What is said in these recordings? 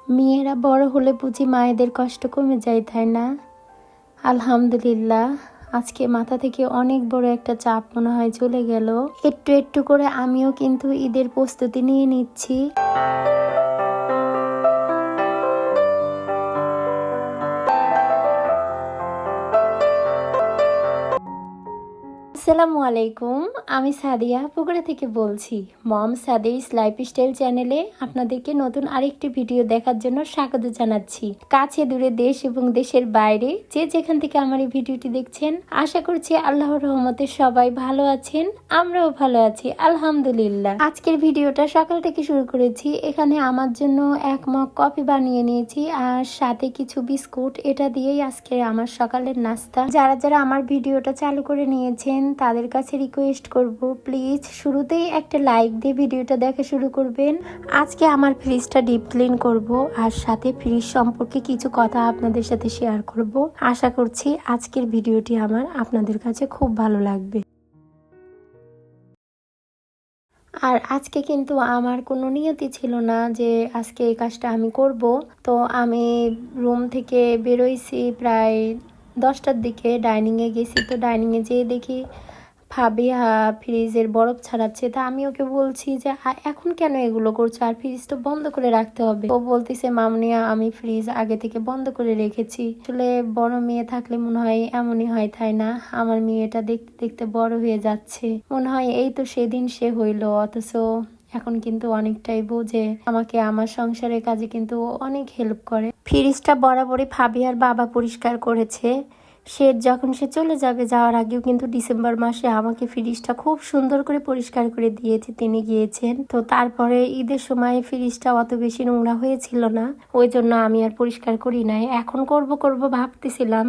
মেয়েরা বড় হলে বুঝি মায়েদের কষ্ট কমে যায়, তাই না? আলহামদুলিল্লাহ, আজকে মাথা থেকে অনেক বড় একটা চাপ মনে হয় চলে গেল। একটু একটু করে আমিও কিন্তু ঈদের প্রস্তুতি নিয়ে নিচ্ছি। আসসালামু আলাইকুম, আমি সাদিয়া পুকুরা থেকে বলছি। মম সাদিস লাইফস্টাইল চ্যানেলে আপনাদেরকে নতুন আরেকটি ভিডিও দেখার জন্য স্বাগত জানাচ্ছি। কাছে দূরে দেশ এবং দেশের বাইরে যে যেখান থেকে আমার এই ভিডিওটি দেখছেন, আশা করছি আল্লাহর রহমতে সবাই ভালো আছেন, আমরাও ভালো আছি আলহামদুলিল্লাহ। আজকের ভিডিওটা সকাল থেকে শুরু করেছি। এখানে আমার জন্য এক মগ কফি বানিয়ে নিয়েছি আর সাথে কিছু বিস্কুট। এটা দিয়েই আজকে আমার সকালের নাস্তা। যারা যারা আমার ভিডিওটা চালু করে নিয়েছেন তাদের কাছে রিকোয়েস্ট করব, প্লিজ শুরুতেই একটা লাইক দিয়ে ভিডিওটা দেখা শুরু করবেন। আজকে আমার ফ্রিজটা ডিপ ক্লিন করব আর সাথে ফ্রিজ সম্পর্কে কিছু কথা আপনাদের সাথে শেয়ার করব। আশা করছি আজকের ভিডিওটি আমার আপনাদের কাছে খুব ভালো লাগবে। আর আজকে কিন্তু আমার কোনো নিয়তি ছিল না যে আজকে এই কাজটা আমি করব। তো আমি রুম থেকে বেরোইছি প্রায় 10টার দিকে, ডাইনিংয়ে গেছি। তো ডাইনিংয়ে যেয়ে দেখি ফাবিহা ফ্রিজের বরফ ছাড়াচ্ছে। তা আমি ওকে বলছি যে এখন কেন এগুলো করছো, আর ফ্রিজ তো বন্ধ করে রাখতে হবে। ও বলতেছে মামনিয়া আমি ফ্রিজ আগে থেকে বন্ধ করে রেখেছি। আসলে বড় মেয়ে থাকলে মনে হয় এমনই হয়, তাই না? আমার মেয়েটা দেখতে দেখতে বড় হয়ে যাচ্ছে, মনে হয় এই তো সেদিন সে হইলো, অথচ এখন কিন্তু অনেকটাই বোঝে। আমাকে আমার সংসারের কাজে কিন্তু অনেক হেল্প করে। ফ্রিজটা বরাবরই ফাবিয়ার বাবা পরিষ্কার করেছে। যখন সে চলে যাবে, যাওয়ার আগেও কিন্তু ডিসেম্বর মাসে আমাকে ফ্রিজটা খুব সুন্দর করে পরিষ্কার করে দিয়েছে, তিনি গিয়েছেন। তো তারপরে ঈদের সময় ফ্রিজটা অত বেশি নোংরা হয়েছিল না, ওই জন্য আমি আর পরিষ্কার করি নাই। এখন করব করব ভাবতেছিলাম,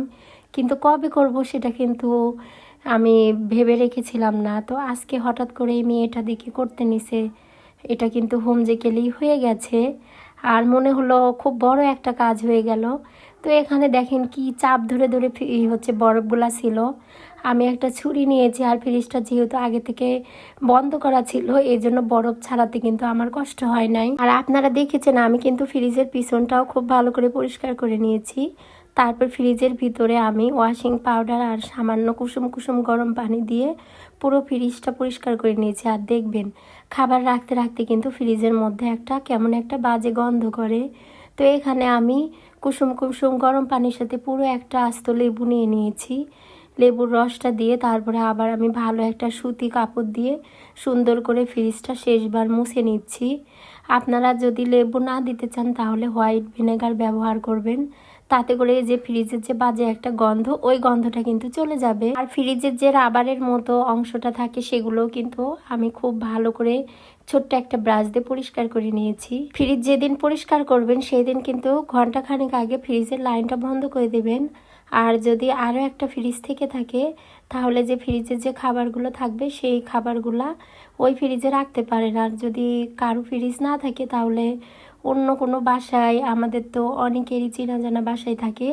কিন্তু কবে করব সেটা কিন্তু আমি ভেবে রেখেছিলাম না। তো আজকে হঠাৎ করে এই মেয়েটা দেখে করতে নিছে। এটা কিন্তু হোম জেকেলেই হয়ে গেছে আর মনে হলো খুব বড় একটা কাজ হয়ে গেল। তো এখানে দেখেন কি চাপ ধরে ধরে হচ্ছে বরফগুলা ছিল। আমি একটা ছুরি নিয়েছি আর ফ্রিজটা যেহেতু আগে থেকে বন্ধ করা ছিল, এই জন্য বরফ ছাড়াতে কিন্তু আমার কষ্ট হয় নাই। আর আপনারা দেখেছেন আমি কিন্তু ফ্রিজের পিছনটাও খুব ভালো করে পরিষ্কার করে নিয়েছি। তারপর ফ্রিজের ভিতরে আমি ওয়াশিং পাউডার আর সামান্য কুসুম কুসুম গরম পানি দিয়ে পুরো ফ্রিজটা পরিষ্কার করে নিয়েছি। আর দেখবেন খাবার রাখতে রাখতে কিন্তু ফ্রিজের মধ্যে একটা কেমন একটা বাজে গন্ধ করে। তো এখানে আমি কুসুম কুসুম গরম পানির সাথে পুরো একটা আস্ত লেবু নিয়ে নিয়েছি। লেবুর রসটা দিয়ে তারপরে আবার আমি ভালো একটা সুতি কাপড় দিয়ে সুন্দর করে ফ্রিজটা শেষবার মুছে নিচ্ছি। আপনারা যদি লেবু না দিতে চান তাহলে হোয়াইট ভিনেগার ব্যবহার করবেন, তাতে করে যে ফ্রিজের যে বাজে একটা গন্ধ, ওই গন্ধটা কিন্তু চলে যাবে। আর ফ্রিজের যে রাবারের মতো অংশটা থাকে সেগুলোও কিন্তু আমি খুব ভালো করে ছোট্ট একটা ব্রাশ দিয়ে পরিষ্কার করে নিয়েছি। ফ্রিজ যেদিন পরিষ্কার করবেন সেই দিন কিন্তু ঘন্টাখানেক আগে ফ্রিজের লাইনটা বন্ধ করে দেবেন। আর যদি আরও একটা ফ্রিজ থেকে থাকে তাহলে যে ফ্রিজের যে খাবারগুলো থাকবে সেই খাবারগুলা ওই ফ্রিজে রাখতে পারেন। আর যদি কারো ফ্রিজ না থাকে তাহলে অন্য কোনো বাসায়, আমাদের তো অনেকেরই চেনা জানা বাসায় থাকে,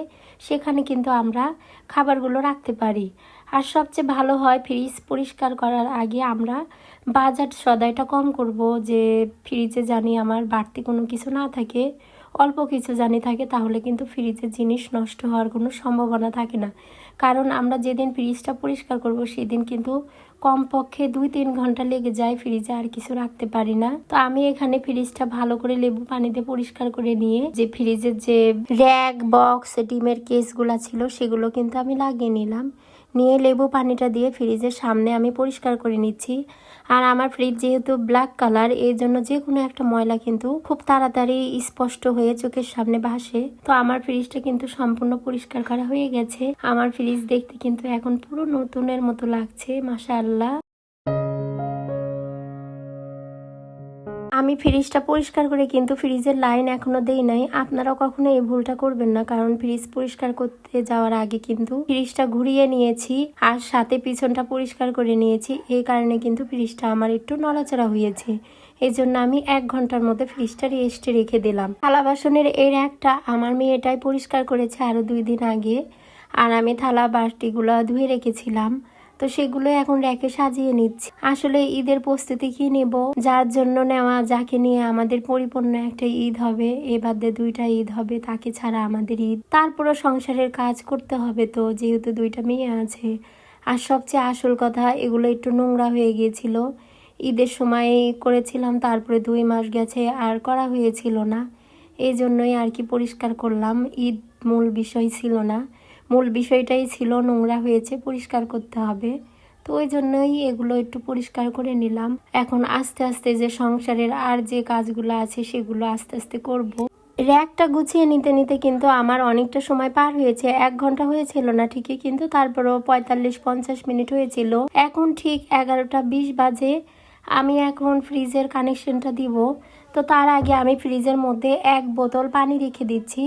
সেখানে কিন্তু আমরা খাবারগুলো রাখতে পারি। আর সবচেয়ে ভালো হয় ফ্রিজ পরিষ্কার করার আগে আমরা বাজার সদাইটা কম করব, যে ফ্রিজে জানি আমার বাড়তি কোনো কিছু না থাকে, অল্প কিছু জানি থাকে, তাহলে কিন্তু ফ্রিজের জিনিস নষ্ট হওয়ার কোনো সম্ভাবনা থাকে না। কারণ আমরা যেদিন ফ্রিজটা পরিষ্কার করব সেদিন কিন্তু কমপক্ষে 2-3 ঘন্টা লেগে যায়, ফ্রিজে আর কিছু রাখতে পারি না। তো আমি এখানে ফ্রিজটা ভালো করে লেবু পানিতে পরিষ্কার করে নিয়ে যে ফ্রিজের যে র্যাক বক্স ডিমের কেসগুলো ছিল সেগুলো কিন্তু আমি লাগিয়ে নিলাম। নিয়ে লেবু পানিটা দিয়ে ফ্রিজের সামনে আমি পরিষ্কার করে নিচ্ছি। আর আমার ফ্রিজ যেহেতু ব্ল্যাক কালার, এই জন্য যে কোনো একটা ময়লা কিন্তু খুব তাড়াতাড়ি স্পষ্ট হয়ে চোখের সামনে ভাসে। তো আমার ফ্রিজটা কিন্তু সম্পূর্ণ পরিষ্কার করা হয়ে গেছে। আমার ফ্রিজ দেখতে কিন্তু এখন পুরো নতুনের মতো লাগছে, মাশাআল্লাহ। আমি ফ্রিজটা পরিষ্কার করে কিন্তু ফ্রিজের লাইন এখনো দেই নাই। আপনারাও কখনো এই ভুলটা করবেন না, কারণ ফ্রিজ পরিষ্কার করতে যাওয়ার আগে কিন্তু ফ্রিজটা ঘুরিয়ে নিয়েছি আর সাথে পিছনটা পরিষ্কার করে নিয়েছি। এই কারণে কিন্তু ফ্রিজটা আমার একটু নড়াচড়া হয়েছে। এই জন্য আমি 1 ঘন্টার মধ্যে ফ্রিজটা রেস্টে রেখে দিলাম। থালা বাসনের এই র্যাকটা আমার মেয়েটাই পরিষ্কার করেছে আরো 2 দিন আগে, আর আমি থালা বাটিগুলো ধুয়ে রেখেছিলাম। তো সেগুলো এখন র্যাকে সাজিয়ে নিচ্ছি। আসলে ঈদের প্রস্তুতি কি নেব, যার জন্য নেওয়া, যাকে নিয়ে আমাদের পরিপূর্ণ একটা ঈদ হবে, এবারে 2টা ঈদ হবে, তাকে ছাড়া আমাদের ঈদ। তারপরও সংসারের কাজ করতে হবে, তো যেহেতু 2টা মেয়ে আছে। আর সবচেয়ে আসল কথা, এগুলো একটু নোংরা হয়ে গিয়েছিল, ঈদের সময় করেছিলাম, তারপরে 2 মাস গেছে আর করা হয়েছিল না। এই জন্যই আর কি পরিষ্কার করলাম। ঈদ মূল বিষয় ছিল না, মূল বিষয়টাই ছিল নোংরা হয়েছে, পরিষ্কার করতে হবে। তো ওই জন্যই এগুলো একটু পরিষ্কার করে নিলাম। এখন আস্তে আস্তে যে সংসারের আর যে কাজগুলো আছে সেগুলো আস্তে আস্তে করব। র্যাকটা গুছিয়ে নিতে নিতে কিন্তু আমার অনেকটা সময় পার হয়েছে। 1 ঘন্টা হয়েছিল না ঠিকই, কিন্তু তারপরও 45-50 মিনিট হয়েছিল। এখন ঠিক 11টা 20 বাজে। আমি এখন ফ্রিজের কানেকশনটা দিব। তো তার আগে আমি ফ্রিজের মধ্যে 1 বোতল পানি রেখে দিচ্ছি।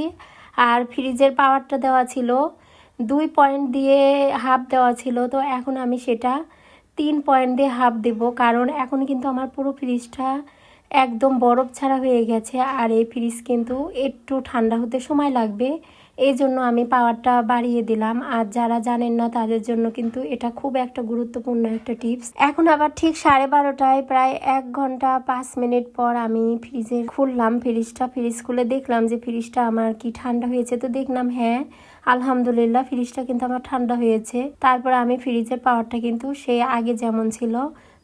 আর ফ্রিজের পাওয়ারটা দেওয়া ছিল 2 পয়েন্ট দিয়ে হাফ দেওয়া ছিল, তো এখন আমি সেটা 3 পয়েন্ট দিয়ে হাফ দেব। কারণ এখন কিন্তু আমার পুরো ফ্রিজটা একদম বরফ ছাড়া হয়ে গেছে, আর এই ফ্রিজ কিন্তু একটু ঠান্ডা হতে সময় লাগবে। এই জন্য আমি পাওয়ারটা বাড়িয়ে দিলাম। আর যারা জানেন না তাদের জন্য কিন্তু এটা খুব একটা গুরুত্বপূর্ণ একটা টিপস। এখন আবার ঠিক 12:30টায়, প্রায় 1 ঘন্টা 5 মিনিট পর আমি ফ্রিজে খুললাম ফ্রিজটা। ফ্রিজ খুলে দেখলাম যে ফ্রিজটা আমার কি ঠান্ডা হয়েছে। তো দেখলাম হ্যাঁ, আলহামদুলিল্লাহ ফ্রিজটা কিন্তু আমার ঠান্ডা হয়েছে। তারপর আমি ফ্রিজের পাওয়ারটা কিন্তু সে আগে যেমন ছিল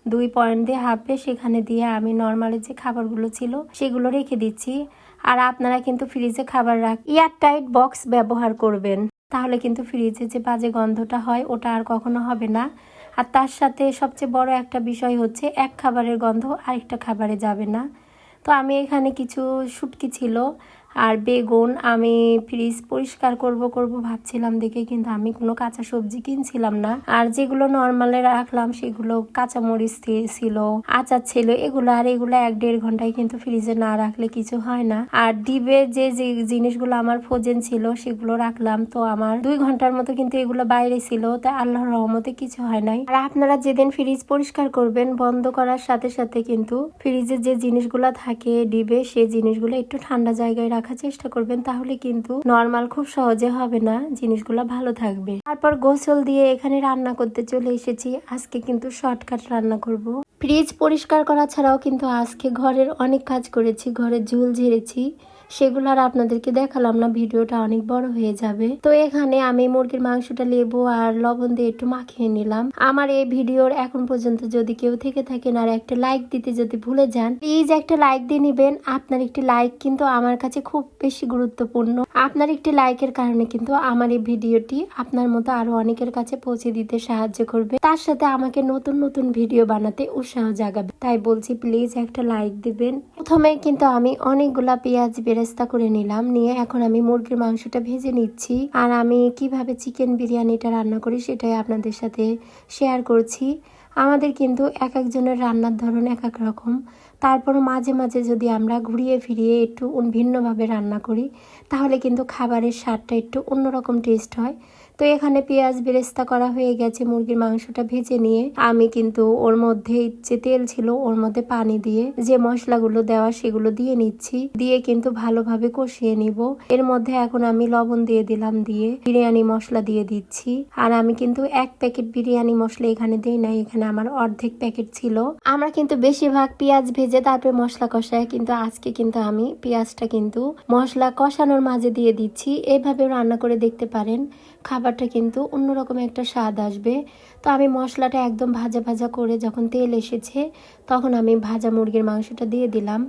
2 পয়েন্ট দিয়ে হাফে, সেখানে দিয়ে আমি নর্মালি যে খাবারগুলো ছিল সেগুলো রেখে দিচ্ছি। আর আপনারা কিন্তু ফ্রিজে খাবার এয়ারটাইট বক্স ব্যবহার করবেন, তাহলে কিন্তু ফ্রিজে যে বাজে গন্ধটা হয় ওটা আর কখনো হবে না। আর তার সাথে সবচেয়ে বড় একটা বিষয় হচ্ছে, এক খাবারের গন্ধ আরেকটা খাবারে যাবে না। তো আমি এখানে কিছু শুটকি ছিল আর বেগুন আমি ফ্রিজ পরিষ্কার করব ভাবছিলাম দেখে, কিন্তু আমি কোনো কাঁচা সবজি কিনছিলাম না। আর যেগুলো নর্মালে রাখলাম সেগুলো কাঁচামরিচ ছিল, আচার ছিল, এগুলো 1-1.5 ঘন্টায় কিন্তু ফ্রিজে না রাখলে কিছু হয় না। আর ডিবে যে জিনিসগুলো আমার ফ্রোজেন ছিল সেগুলো রাখলাম, তো আমার 2 ঘন্টার মতো কিন্তু এগুলো বাইরে ছিল, তাই আল্লাহর রহমতে কিছু হয় নাই। আর আপনারা যেদিন ফ্রিজ পরিষ্কার করবেন, বন্ধ করার সাথে সাথে কিন্তু ফ্রিজে যে জিনিসগুলো থাকে ডিবে, সেই জিনিসগুলো একটু ঠান্ডা জায়গায় রাখার চেষ্টা করবেন, তাহলে কিন্তু নরমাল খুব সহজে হবে না, জিনিসগুলো ভালো থাকবে। তারপর গোসল দিয়ে এখানে রান্না করতে চলে এসেছি। আজকে কিন্তু শর্টকাট রান্না করব। ফ্রিজ পরিষ্কার করা ছাড়াও কিন্তু আজকে ঘরের অনেক কাজ করেছি, ঘরের ঝুল ঝেড়েছি, সেগুলো আর আপনাদেরকে দেখালাম না, ভিডিওটা অনেক বড় হয়ে যাবে। তো এখানে আমি মুরগির মাংসটা লেবু আর লবণ দিয়ে একটু মাখিয়ে নিলাম। আমার এই ভিডিওর এখন পর্যন্ত যদি কেউ থেকে থাকেন আর একটা লাইক দিতে যদি ভুলে যান, প্লিজ একটা লাইক দিয়ে নিবেন। আপনার একটি লাইক কিন্তু আমার কাছে খুব বেশি গুরুত্বপূর্ণ। আপনার একটি লাইকের কারণে কিন্তু আমার এই ভিডিওটি আপনার মতো আরো অনেকের কাছে পৌঁছে দিতে সাহায্য করবে, তার সাথে আমাকে নতুন নতুন ভিডিও বানাতে উৎসাহ জাগাবে। তাই বলছি প্লিজ একটা লাইক দিবেন। প্রথমে কিন্তু আমি অনেকগুলা পেঁয়াজ বেরেস্তা করে নিলাম, নিয়ে এখন আমি মুরগির মাংসটা ভেজে নিচ্ছি। আর আমি কিভাবে চিকেন বিরিয়ানিটা রান্না করি সেটাই আপনাদের সাথে শেয়ার করছি। আমাদের কিন্তু এক একজনের রান্নার ধরন এক এক রকম, তারপর মাঝে মাঝে যদি আমরা ঘুরিয়ে ফিরিয়ে একটু ভিন্নভাবে রান্না করি, তাহলে কিন্তু খাবারের স্বাদটা একটু অন্যরকম টেস্ট হয়। তো এখানে পেঁয়াজ বেরেস্তা করা হয়ে গেছে, মুরগির মাংসটা ভেজে নিয়ে আমি কিন্তু ওর মধ্যে যে তেল ছিল ওর মধ্যে পানি দিয়ে যে মশলাগুলো দেওয়া সেগুলো দিয়ে নিচ্ছি, দিয়ে কিন্তু ভালোভাবে কষিয়ে নিব। এর মধ্যে এখন আমি লবণ দিয়ে দিলাম, দিয়ে বিরিয়ানি মশলা দিয়ে দিচ্ছি। আর আমি কিন্তু 1 প্যাকেট বিরিয়ানি মশলা এখানে দেই নাই, এখানে আমার অর্ধেক প্যাকেট ছিল। আমরা কিন্তু বেশিরভাগ পেঁয়াজ ভেজে তারপরে মশলা কষায়, কিন্তু আজকে কিন্তু আমি পেঁয়াজটা কিন্তু মশলা কষানোর মাঝে দিয়ে দিচ্ছি। এইভাবে রান্না করে দেখতে পারেন, খাবারটা কিন্তু অন্যরকম একটা স্বাদ আসবে। তো আমি মশলাটা একদম ভাজা ভাজা করে যখন তেল এসেছে, তখন আমি ভাজা মুরগির মাংসটা দিয়ে দিলাম।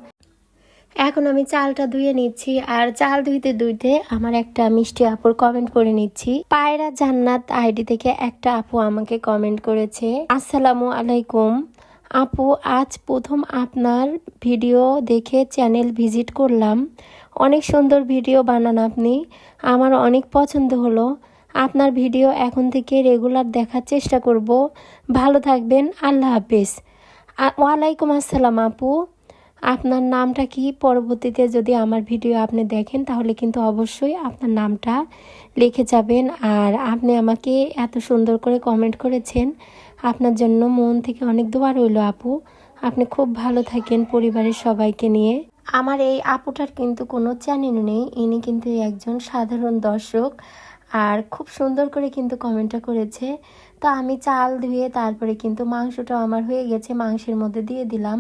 এখন আমি চালটা ধুয়ে নিচ্ছি। আর চাল ধুইতে ধুইতে আমার একটা মিষ্টি আপুর কমেন্ট করে নিচ্ছি। পায়রা জান্নাত আইডি থেকে একটা আপু আমাকে কমেন্ট করেছে, আসসালামু আলাইকুম আপু, আজ প্রথম আপনার ভিডিও দেখে চ্যানেল ভিজিট করলাম। অনেক সুন্দর ভিডিও বানান আপনি, আমার অনেক পছন্দ হলো। আপনার ভিডিও এখন থেকে রেগুলার দেখার চেষ্টা করব। ভালো থাকবেন, আল্লাহ হাফেজ। ওয়ালাইকুম আসসালাম আপু, আপনার নামটা কি? পরবর্তীতে যদি আমার ভিডিও আপনি দেখেন তাহলে কিন্তু অবশ্যই আপনার নামটা লিখে যাবেন। আর আপনি আমাকে এত সুন্দর করে কমেন্ট করেছেন, আপনার জন্য মন থেকে অনেক দোয়া রইল আপু। আপনি খুব ভালো থাকেন পরিবারের সবাইকে নিয়ে। আমার এই আপুটার কিন্তু কোনো চ্যানেল নেই, ইনি কিন্তু একজন সাধারণ দর্শক। আর খুব সুন্দর করে কিন্তু কমেন্টটা করেছে। তো আমি চাল ধুয়ে তারপরে কিন্তু মাংসটাও আমার হয়ে গেছে, মাংসের মধ্যে দিয়ে দিলাম,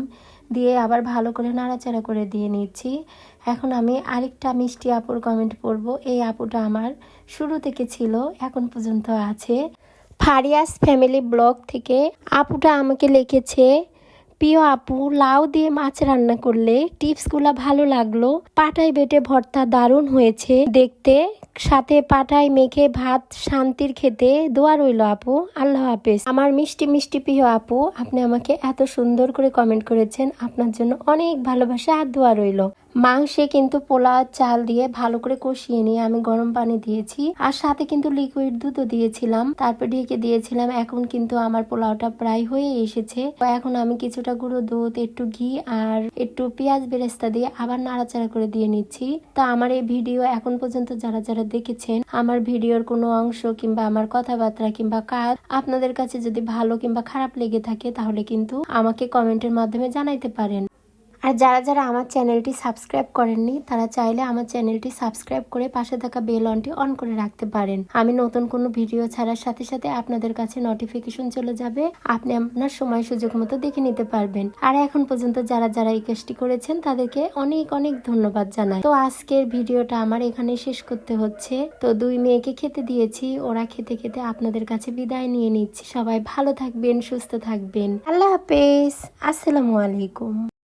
দিয়ে আবার ভালো করে নাড়াচাড়া করে দিয়ে নিচ্ছি। এখন আমি আরেকটা মিষ্টি আপুর কমেন্ট পড়বো। এই আপুটা আমার শুরু থেকে ছিল, এখন পর্যন্ত আছে। ফারিয়াস ফ্যামিলি ব্লগ থেকে আপুটা আমাকে লিখেছে, প্রিয় আপু, লাউ দিয়ে মাছ রান্না করলে টিপসগুলো ভালো লাগলো। পাটায় বেটে ভর্তা দারুণ হয়েছে দেখতে, সাথে পাটায় মেখে ভাত শান্তির খেতে। দোয়া রইল আপু, আল্লাহ হাফেজ। আমার মিষ্টি মিষ্টি প্রিয় আপু, আপনি আমাকে এত সুন্দর করে কমেন্ট করেছেন, আপনার জন্য অনেক ভালোবাসা আর দোয়া রইল। মাংসে কিন্তু পোলাও চাল দিয়ে ভালো করে কষিয়ে নিয়ে আমি গরম পানি দিয়েছি, আর সাথে কিন্তু লিকুইড দুধও দিয়েছিলাম, তারপর ঢেকে দিয়েছিলাম। এখন কিন্তু আমার পোলাওটা প্রায় হয়ে এসেছে। এখন আমি কিছুটা গুঁড়ো দুধ, একটু ঘি আর একটু পেঁয়াজ বেরেস্তা দিয়ে আবার নাড়াচাড়া করে দিয়ে নিচ্ছি। তো আমার এই ভিডিও এখন পর্যন্ত যারা যারা দেখেছেন, আমার ভিডিওর কোনো অংশ কিংবা আমার কথাবার্তা কিংবা কাজ আপনাদের কাছে যদি ভালো কিংবা খারাপ লেগে থাকে, তাহলে কিন্তু আমাকে কমেন্টের মাধ্যমে জানাইতে পারেন। আর যারা যারা আমার চ্যানেলটি সাবস্ক্রাইব করেননি, তারা চাইলে আমার চ্যানেলটি সাবস্ক্রাইব করে পাশে থাকা বেল অনটি অন করে রাখতে পারেন। আমি নতুন কোনো ভিডিও ছাড়ার সাথে সাথে আপনাদের কাছে নোটিফিকেশন চলে যাবে, আপনি আপনার সময় সুযোগ মতো দেখে নিতে পারবেন। আর এখন পর্যন্ত যারা যারা এই কাজটি করেছেন, তাদেরকে অনেক অনেক ধন্যবাদ জানাই। তো আজকের ভিডিওটা আমার এখানে শেষ করতে হচ্ছে। তো 2 মেয়েকে খেতে দিয়েছি, ওরা খেতে খেতে আপনাদের কাছে বিদায় নিয়ে নিচ্ছি। সবাই ভালো থাকবেন, সুস্থ থাকবেন। আল্লাহ হাফেজ, আসসালামু আলাইকুম।